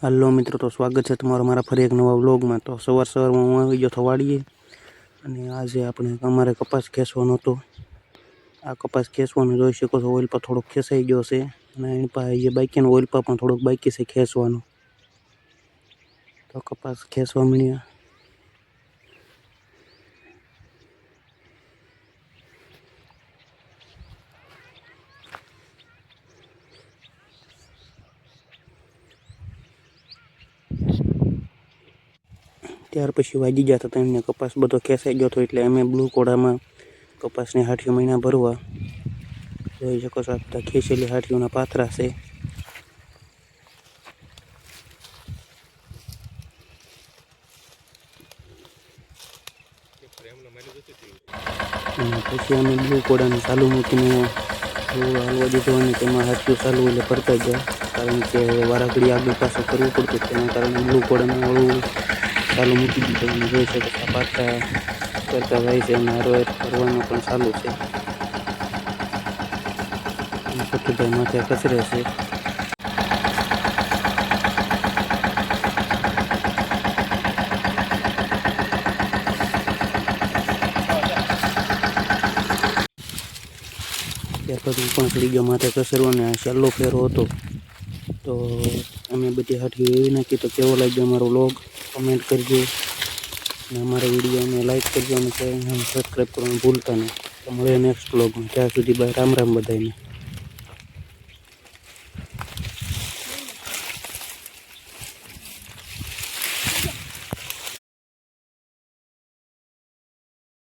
Hello मित्रों, तो स्वागत है तुम्हारा हमारा फरी एक नवा व्लॉग में। तो सवार में हूँ आई गयो थवाड़ीए अने आज आपणे अमारे कपास खेसवानो तो आ कपास खेसवानो जोई शको छो। ऑइल पर थोड़ो खेसाई गयो छे अने एनी पासे जे बाकी ऑइल पर पण थोड़ो बाकी छे खेसवानो। तो कपास खेसवा मळ्या। त्यार पछी वागी गया था तेमने कपास बधो खेसाई गयो तो एटले अमे ब्लू कोडामां कपासनी हाठियो महीना भरवा जोई शको छो। आ खेसेली हाठियोना पाथरा छे अने पछी अमे ब्लू कोडाने चालू मूकीने हालवा दीधो अने तेमां हाठियो चालू एटले भरता गया, कारण के वाराघड़ी आगळ पाछळ करवुं पडतुं। तेना कारणे ब्लू कोडाने हळू चालू मूकी दीधो अने जोई शको छो पाथरा करता जाय छे अने हारवार करवानुं पण चालू छे। पट्टीभाई माथे कचरे छे। त्यार बाद हूँ पण चढ़ी गयो माथे कचरो ने छेल्लो फेरो हतो। तो अमे बधी हाठियो वेवी नाखी। तो केवो लाग्यो अमारो व्लॉग कमेंट करजो अने अमारा विडियो ने लाइक करजो अने चेनल ने सब्सक्राइब करवानुं भूलता नहीं। तो मळीए नेक्स्ट व्लॉग में। त्यां सुधी बाय। राम राम बधाने।